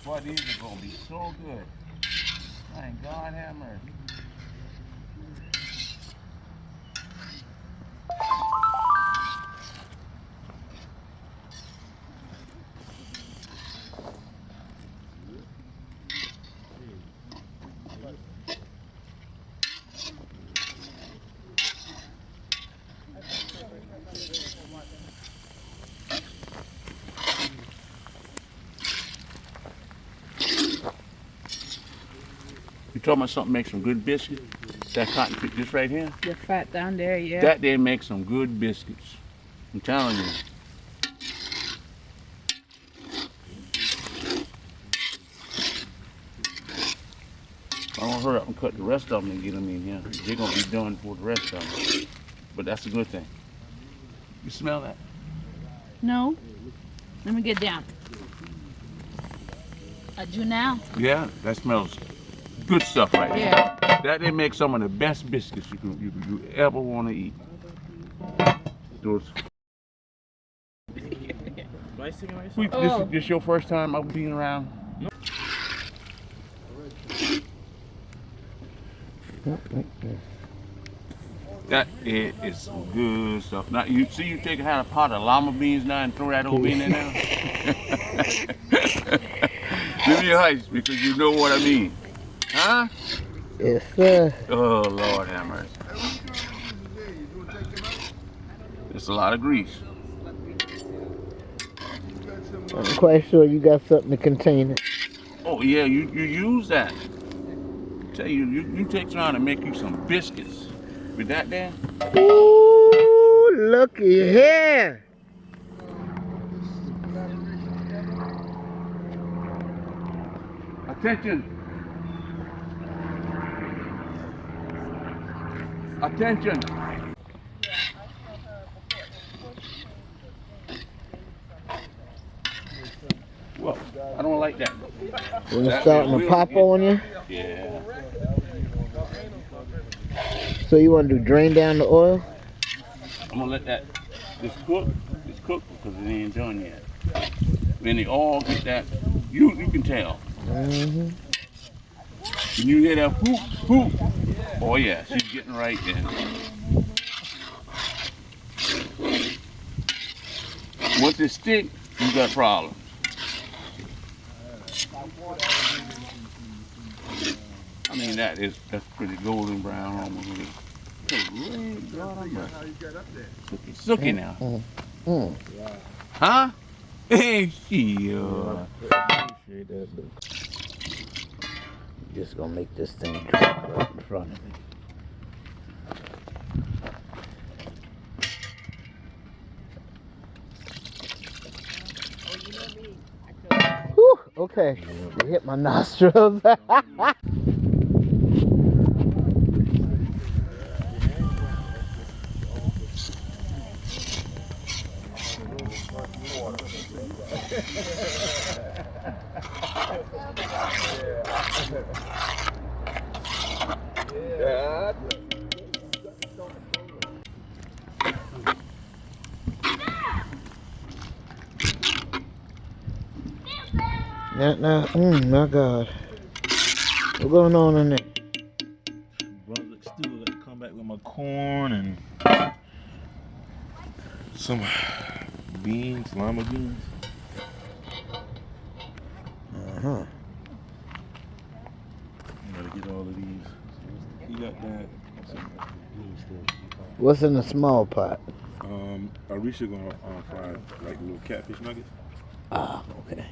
Boy, these are gonna be so good. Thank God have mercy. You talking about something make some good biscuits? That cotton pick, this right here? The fat down there, yeah. That they make some good biscuits. I'm telling you. I'm gonna hurry up and cut the rest of them and get them in here. They're gonna be done for the rest of them. But that's a good thing. You smell that? No. Let me get down. I do now? Yeah, that smells good stuff right there. Yeah. That they make some of the best biscuits you ever want to eat. Those. This your first time ever being around? That is some good stuff. Now you see, you take a pot of llama beans now and throw that over in there now. Give me a heist because you know what I mean, huh? Yes, sir. Oh Lord have mercy. It's a lot of grease. I'm quite sure you got something to contain it. Oh yeah, you use that. Tell you take time to make you some biscuits with that there. Ooh, looky here. Attention. Attention. Well, I don't like that. When it's starting to pop on you? Yeah. So you want to drain down the oil? I'm gonna let this cook because it ain't done yet. When they all get that, you can tell. Mm-hmm. When you hear that whoop, whoop, oh yeah, she's getting right then. Once it stick, you got problems. I mean, that's pretty golden brown almost. Sookie now. Huh? Hey, she. Just gonna make this thing drop right in front of me. Whew, okay, it hit my nostrils. My God. What's going on in there? Brunswick stew. I got to come back with my corn and some beans, lima beans. Uh-huh. Gotta get all of these. You got that. What's in the small pot? Arisha gonna fry like little catfish nuggets. Ah, okay.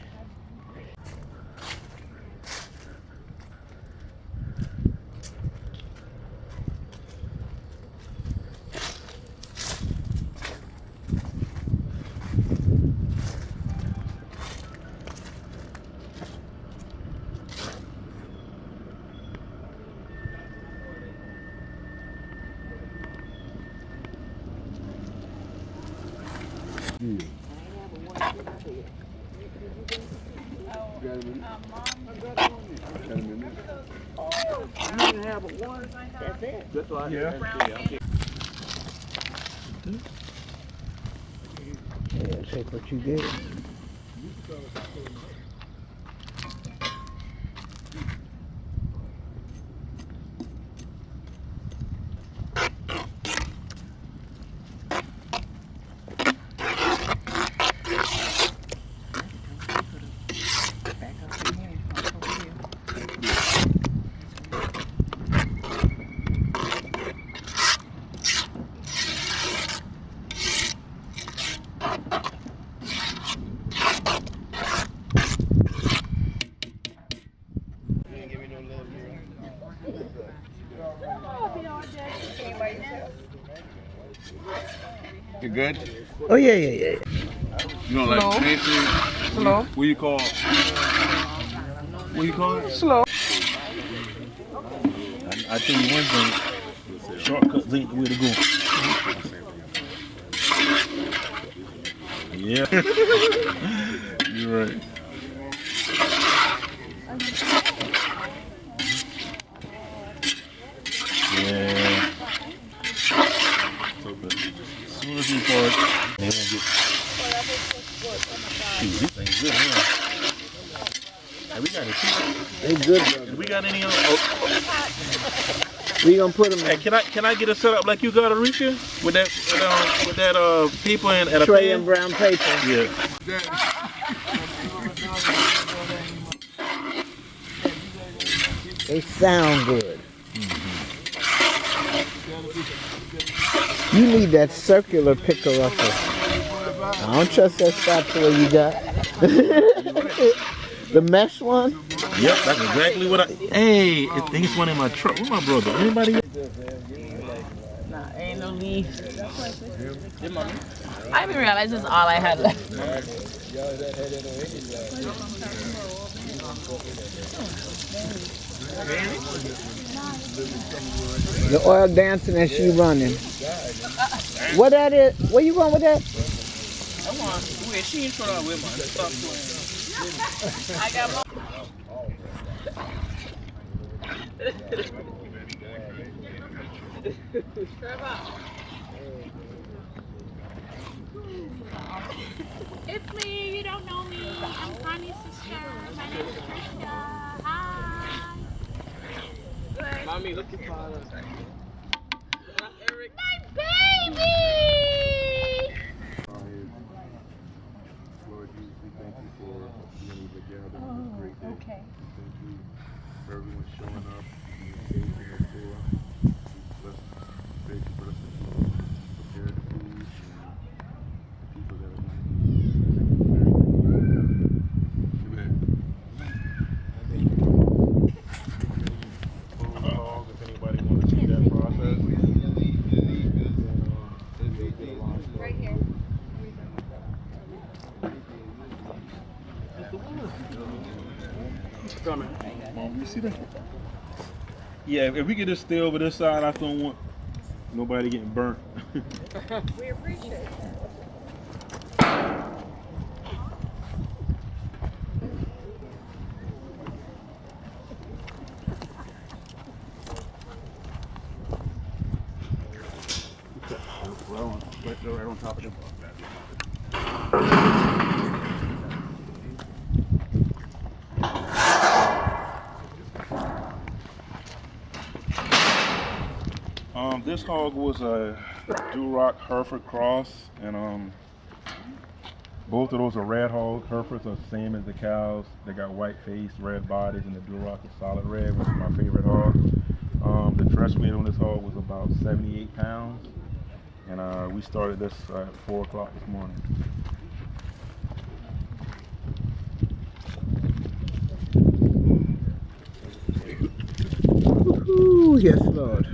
Yeah, take what you get. good? Oh, yeah, yeah, yeah. You know, like fancy. Slow. What you call? What you call it? Slow. I tell you one thing, shortcuts ain't the way to go. Yeah. You're right. Yeah. As soon as you start, they won't get. Shoot, this thing's good, huh? Hey, we got a They good, brother. We got any? Oh, We gonna put them hey, can I get it set up like you got, Arisha? With that paper and a tray pen? and brown paper. Yeah. They sound good. You need that circular picker upper. I don't trust that spatula you got. The mesh one? Yep, that's exactly what I. Hey, I think it's one in my truck. Where's my brother? Anybody? Nah, ain't no leaf. I didn't realize this is all I had left. The oil dancing and she running. What that is? Where you going with that? I want. Wait, she ain't trying to with man. Stop doing. I got more. It's me. You don't know me. I'm Connie's sister. My name is Trisha. Hi. Mommy, look at father. My baby. Lord Jesus, we thank you for being able to gather on this great day. Okay. Thank you for everyone showing up, being safe in the store. Bless, thank you for us to prepare the food and the people that are going to eat. Amen. Phone if anybody wants to see that process. Right here. You see that? Yeah, if we could just stay over this side, I don't want nobody getting burnt. We appreciate it. Right on top of them. This hog was a Duroc Hereford cross, and both of those are red hogs. Herefords are the same as the cows. They got white face, red bodies, and the Duroc is solid red, which is my favorite hog. The dress weight on this hog was about 78 pounds, and we started this at 4 o'clock this morning. Ooh, yes, Lord.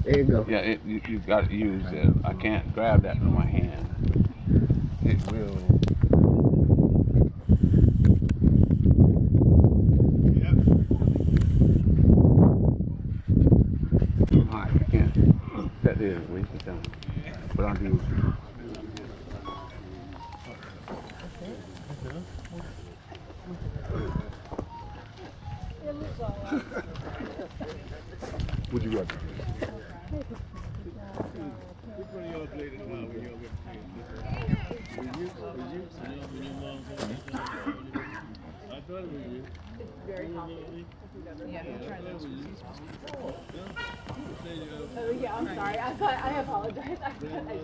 There you go. Yeah, you got to use it. I can't grab that with my hand. It will. Alright, I can't. That is waste of time. But I'll do. What'd you got? Yeah, I'm sorry. I apologize. I just said that.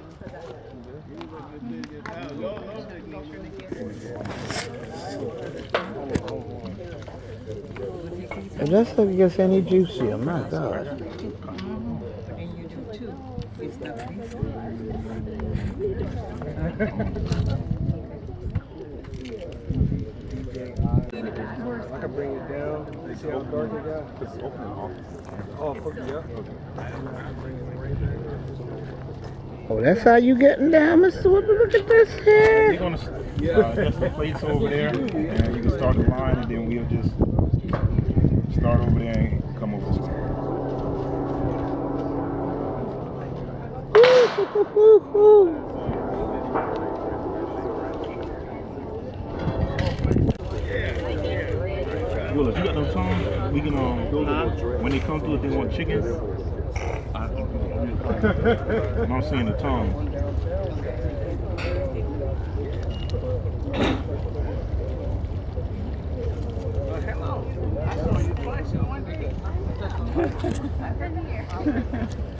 It does look like it's any juicier. My God. And you do too. It's the bring it down. You see how dark it got? It's open in office. Oh, fuck yeah. Oh, that's how you getting down, Mr. Whipper. Look at this You're here. gonna adjust the plates over there, and you can start the line, and then we'll just start over there and come over this way. Gullah, you got no tongue? We can when they come through, if they want chicken. I'm saying the tongue. Hello. I saw you twice in one day. I've been here.